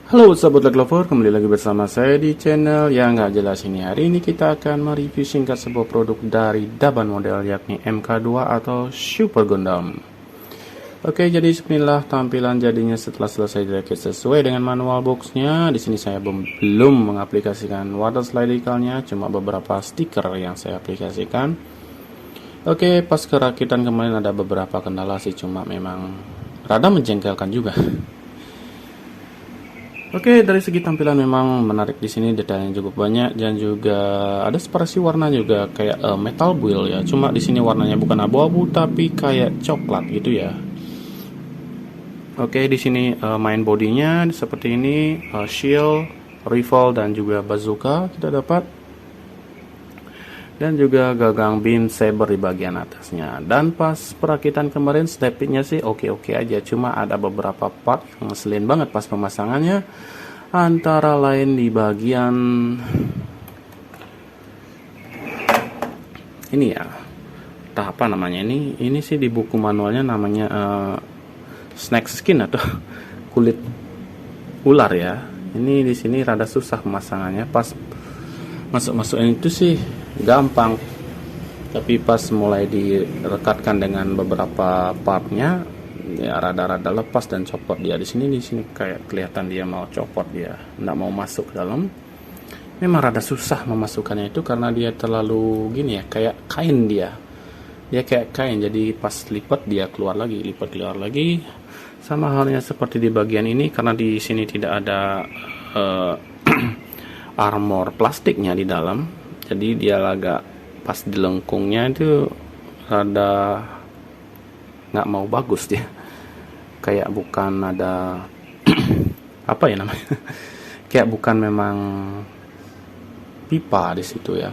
Halo sahabat leg lover, kembali lagi bersama saya di channel yang gak jelas ini. Hari ini kita akan mereview singkat sebuah produk dari Daban model, yakni MK2 atau Super Gundam. Oke, jadi bismillah tampilan jadinya setelah selesai dirakit sesuai dengan manual boxnya. Di sini saya belum mengaplikasikan water slide decalnya, cuma beberapa stiker yang saya aplikasikan. Oke, pas kerakitan kemarin ada beberapa kendala sih, cuma memang rada menjengkelkan juga. Oke, dari segi tampilan memang menarik di sini, detailnya cukup banyak dan juga ada separasi warna juga kayak metal build ya. Cuma di sini warnanya bukan abu-abu tapi kayak coklat gitu ya. Oke, di sini main bodinya seperti ini, shield, rifle dan juga bazooka kita dapat. Dan juga gagang beam saber di bagian atasnya. Dan pas perakitan kemarin steppingnya sih oke-oke aja, cuma ada beberapa part yang ngeselin banget pas pemasangannya, antara lain di bagian ini ya, entah apa namanya ini sih di buku manualnya namanya snake skin atau kulit ular ya. Ini di sini rada susah pemasangannya, pas masuk-masukin itu sih gampang, tapi pas mulai direkatkan dengan beberapa partnya ya rada-rada lepas dan copot dia. Di sini kayak kelihatan dia mau copot, dia nggak mau masuk ke dalam. Memang rada susah memasukkannya itu karena dia terlalu gini ya, kayak kain dia kayak kain, jadi pas lipat dia keluar lagi, lipat keluar lagi. Sama halnya seperti di bagian ini, karena di sini tidak ada armor plastiknya di dalam, jadi dia agak pas di lengkungnya itu rada nggak mau bagus dia, kayak bukan ada apa ya namanya, kayak bukan memang pipa di situ ya.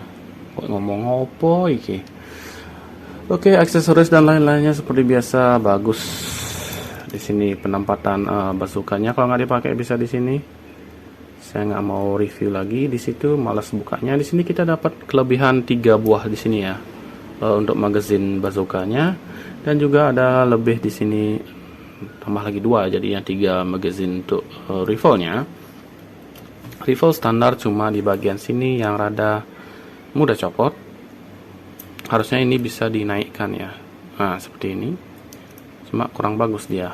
Ngomong opo iki. Oke, aksesoris dan lain-lainnya seperti biasa bagus. Di sini penempatan bazukanya kalau nggak dipakai bisa di sini. Saya nggak mau review lagi di situ, malas bukanya. Di sini kita dapat kelebihan 3 buah di sini ya, untuk magazine bazukanya, dan juga ada lebih di sini, tambah lagi 2, jadi yang 3 magazine untuk rifle-nya. Rifle standar cuma di bagian sini yang rada mudah copot. Harusnya ini bisa dinaikkan ya. Nah, seperti ini. Cuma kurang bagus dia.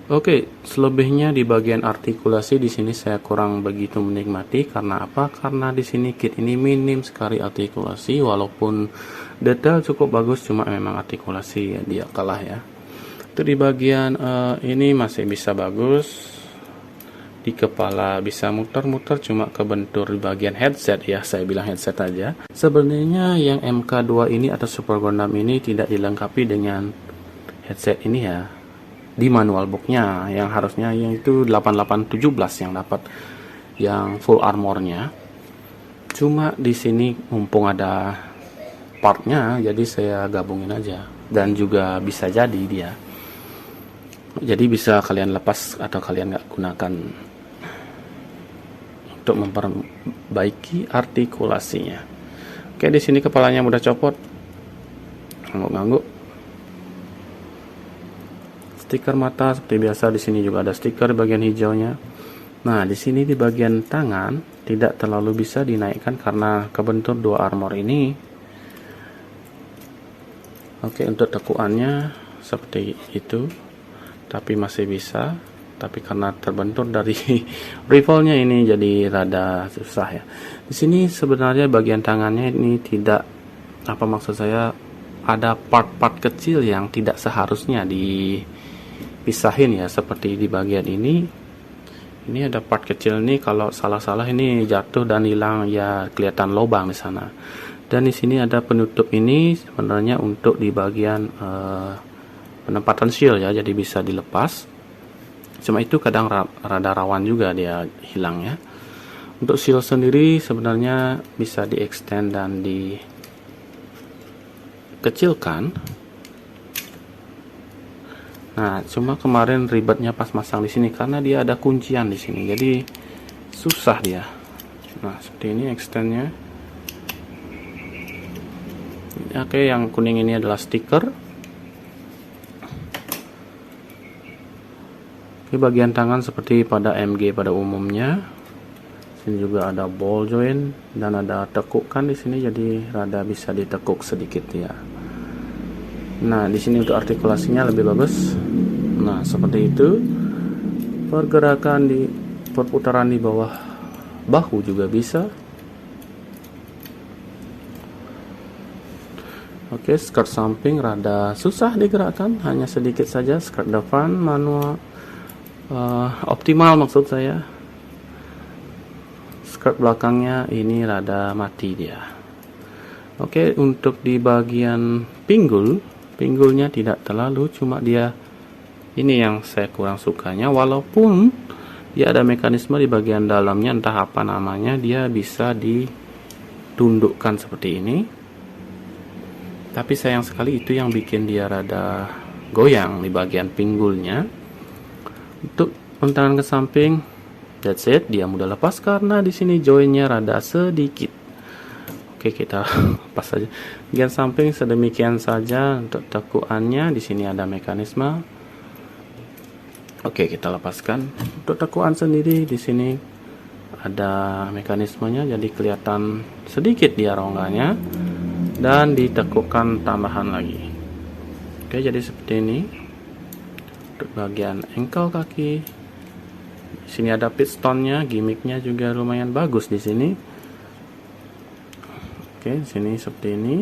Oke, selebihnya di bagian artikulasi di sini saya kurang begitu menikmati. Karena apa? Karena di sini kit ini minim sekali artikulasi, walaupun detail cukup bagus, cuma memang artikulasi ya, dia kalah ya. Itu di bagian ini masih bisa bagus. Di kepala bisa muter-muter, cuma kebentur di bagian headset ya, saya bilang headset aja. Sebenarnya yang MK2 ini atau Super Gundam ini tidak dilengkapi dengan headset ini ya. Di manual booknya yang harusnya yang itu 8817 yang dapat yang full armornya. Cuma di sini mumpung ada partnya, jadi saya gabungin aja, dan juga bisa jadi dia, jadi bisa kalian lepas atau kalian nggak gunakan untuk memperbaiki artikulasinya. Oke, di sini kepalanya mudah copot, ngangguk-ngangguk. Stiker mata seperti biasa, di sini juga ada stiker di bagian hijaunya. Nah, di sini di bagian tangan tidak terlalu bisa dinaikkan karena kebentur 2 armor ini. Oke, untuk tekuannya seperti itu, tapi masih bisa. Tapi karena terbentur dari rifle-nya ini jadi rada susah ya. Di sini sebenarnya bagian tangannya ini tidak, apa maksud saya, ada part-part kecil yang tidak seharusnya dipisahin ya, seperti di bagian ini. Ini ada part kecil nih, kalau salah-salah ini jatuh dan hilang ya, kelihatan lubang di sana. Dan di sini ada penutup ini sebenarnya untuk di bagian penempatan shield ya, jadi bisa dilepas. Cuma itu kadang rada rawan juga dia hilang ya. Untuk shield sendiri sebenarnya bisa di extend dan dikecilkan. Nah, cuma kemarin ribetnya pas masang di sini karena dia ada kuncian di sini, jadi susah dia. Nah, seperti ini extendnya. Oke, yang kuning ini adalah stiker. Oke, bagian tangan seperti pada MG pada umumnya. Sini juga ada ball joint dan ada tekukan di sini, jadi rada bisa ditekuk sedikit ya. Nah, di sini untuk artikulasinya lebih bagus. Nah, seperti itu. Pergerakan di perputaran di bawah bahu juga bisa. Oke, skirt samping rada susah digerakkan, hanya sedikit saja. Skirt depan manual optimal maksud saya. Skirt belakangnya ini rada mati dia. Oke, untuk di bagian pinggulnya tidak terlalu, cuma dia ini yang saya kurang sukanya. Walaupun dia ada mekanisme di bagian dalamnya, entah apa namanya, dia bisa ditundukkan seperti ini. Tapi sayang sekali itu yang bikin dia rada goyang di bagian pinggulnya. Untuk pentangan ke samping, that's it, dia mudah lepas karena di sini joinnya rada sedikit. Oke, kita lepas saja. Bagian samping sedemikian saja. Untuk tekuannya di sini ada mekanisme. Oke, kita lepaskan. Untuk tekuan sendiri di sini ada mekanismenya, jadi kelihatan sedikit dia rongganya dan ditekukkan tambahan lagi. Oke, jadi seperti ini. Untuk bagian ankle kaki, di sini ada pistonnya, gimmicknya juga lumayan bagus di sini. Oke, di sini seperti ini.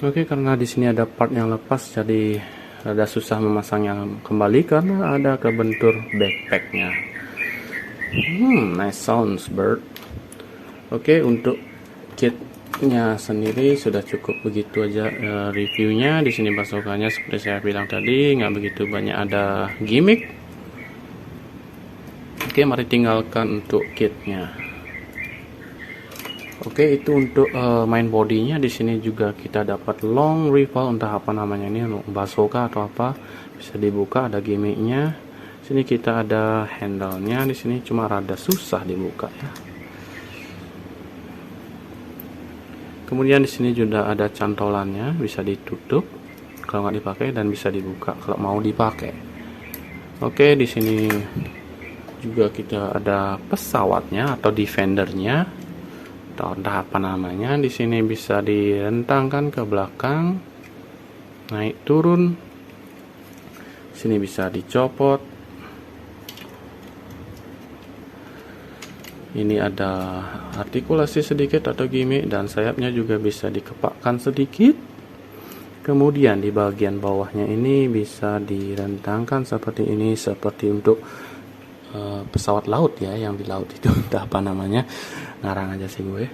Oke, karena di sini ada part yang lepas, jadi rada susah memasangnya kembali karena ada kebentur backpacknya. Nice sounds, bird. Oke, untuk kitnya sendiri sudah cukup begitu aja reviewnya. Di sini pasokannya seperti saya bilang tadi, nggak begitu banyak ada gimmick. Oke, mari tinggalkan untuk kitnya. Oke, itu untuk main bodinya. Di sini juga kita dapat long rifle, entah apa namanya ini, bazooka atau apa, bisa dibuka, ada gimmicknya. Sini kita ada handle-nya, di sini cuma rada susah dibuka ya. Kemudian di sini juga ada cantolannya, bisa ditutup kalau nggak dipakai dan bisa dibuka kalau mau dipakai. Oke, di sini juga kita ada pesawatnya atau defendernya, atau entah apa namanya. Di sini bisa direntangkan ke belakang, naik turun. Sini bisa dicopot. Ini ada artikulasi sedikit atau gimmick, dan sayapnya juga bisa dikepakkan sedikit. Kemudian di bagian bawahnya ini bisa direntangkan seperti ini, seperti untuk pesawat laut ya, yang di laut itu entah apa namanya, ngarang aja sih gue.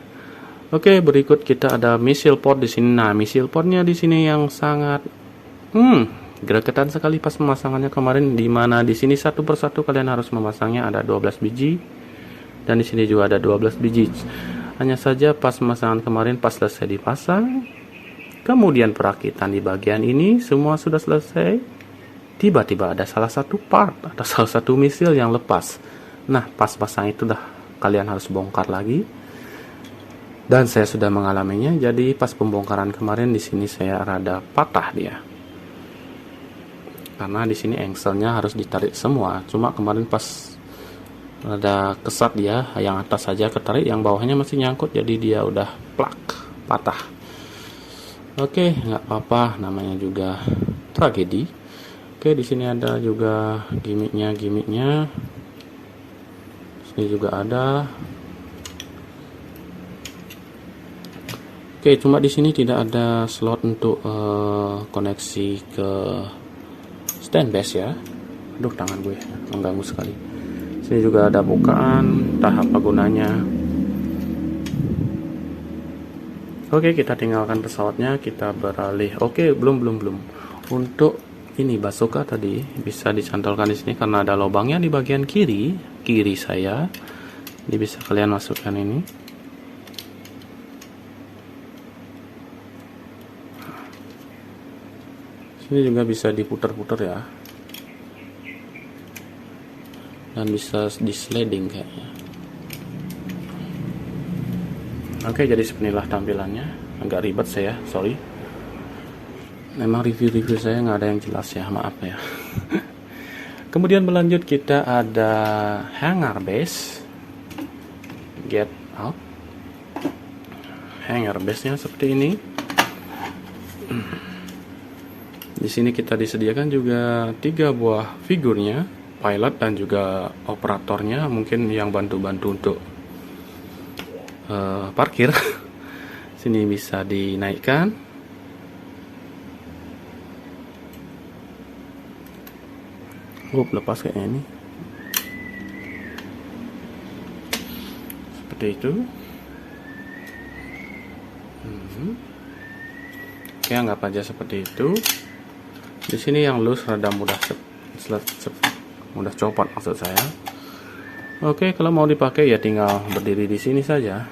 Oke, berikut kita ada missile pod di sini. Nah, missile podnya di sini yang sangat gregetan sekali pas pemasangannya kemarin, di mana di sini satu persatu kalian harus memasangnya, ada 12 biji. Dan di sini juga ada 12 biji. Hanya saja pas pemasangan kemarin, pas selesai dipasang, kemudian perakitan di bagian ini semua sudah selesai, tiba-tiba ada salah satu part atau salah satu misil yang lepas. Nah, pas pasang itu dah kalian harus bongkar lagi. Dan saya sudah mengalaminya. Jadi pas pembongkaran kemarin di sini saya rada patah dia. Karena di sini engselnya harus ditarik semua. Cuma kemarin pas ada kesat dia, yang atas saja ketarik, yang bawahnya masih nyangkut, jadi dia udah plak, patah. Oke, nggak apa-apa, namanya juga tragedi. Oke, di sini ada juga gimmicknya. Sini juga ada. Oke, cuma di sini tidak ada slot untuk koneksi ke stand base ya. Aduh, tangan gue mengganggu sekali. Sini juga ada bukaan, entah apa gunanya. Oke, kita tinggalkan pesawatnya, kita beralih. Oke, belum. Untuk ini bazooka tadi bisa dicantolkan di sini karena ada lubangnya di bagian kiri saya. Ini bisa kalian masukkan ini. Sini juga bisa diputar-putar ya. Dan bisa di sliding kayaknya. Oke, jadi seperti inilah tampilannya. Agak ribet saya, sorry. Memang review-review saya nggak ada yang jelas ya, maaf ya. Kemudian berlanjut kita ada hanger base, get out. Hanger base-nya seperti ini. Di sini kita disediakan juga 3 buah figurnya, pilot dan juga operatornya, mungkin yang bantu-bantu untuk parkir. Sini bisa dinaikkan. Lepas kayaknya ini. Seperti itu. Oke, anggap aja seperti itu. Di sini yang loose rada mudah mudah copot maksud saya. Oke, kalau mau dipakai ya tinggal berdiri di sini saja.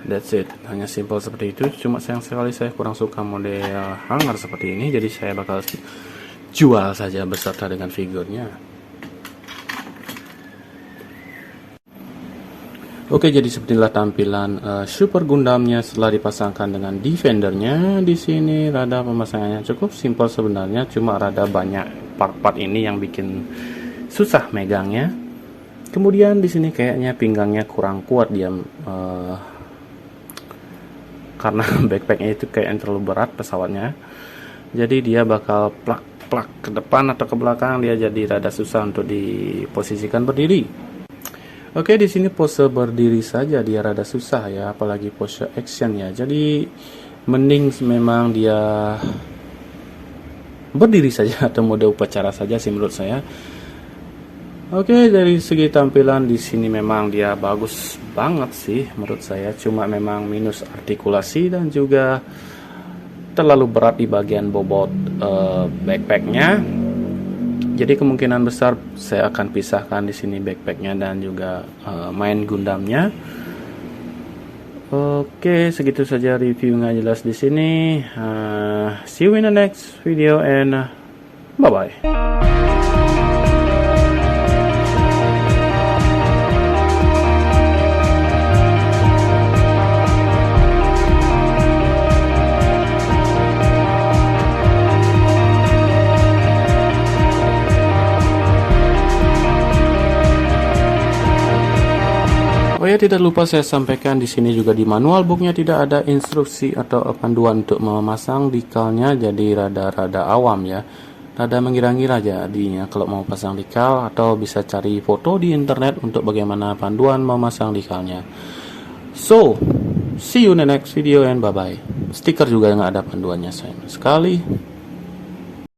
That's it. Hanya simple seperti itu. Cuma sayang sekali saya kurang suka model hanger seperti ini, jadi saya bakal jual saja beserta dengan figurnya. Oke, jadi sepertilah tampilan Super Gundamnya setelah dipasangkan dengan Defendernya. Di sini rada pemasangannya cukup simpel sebenarnya, cuma rada banyak part-part ini yang bikin susah megangnya. Kemudian di sini kayaknya pinggangnya kurang kuat dia, karena backpacknya itu kayak terlalu berat pesawatnya. Jadi dia bakal plak ke depan atau ke belakang, dia jadi rada susah untuk diposisikan berdiri. Oke, di sini pose berdiri saja dia rada susah ya, apalagi pose action ya. Jadi mending memang dia berdiri saja atau mode upacara saja sih menurut saya. Oke, dari segi tampilan di sini memang dia bagus banget sih menurut saya. Cuma memang minus artikulasi dan juga terlalu berat di bagian bobot backpacknya. Jadi kemungkinan besar saya akan pisahkan di sini backpacknya dan juga main Gundamnya. Oke, segitu saja review nggak jelas di sini. See you in the next video and bye bye. Oh ya, tidak lupa saya sampaikan di sini juga di manual booknya tidak ada instruksi atau panduan untuk memasang dekalnya, jadi rada-rada awam ya, rada mengira-ngira jadinya kalau mau pasang dekal, atau bisa cari foto di internet untuk bagaimana panduan memasang dekalnya. So, see you in the next video and bye bye. Stiker juga nggak ada panduannya sayang sekali.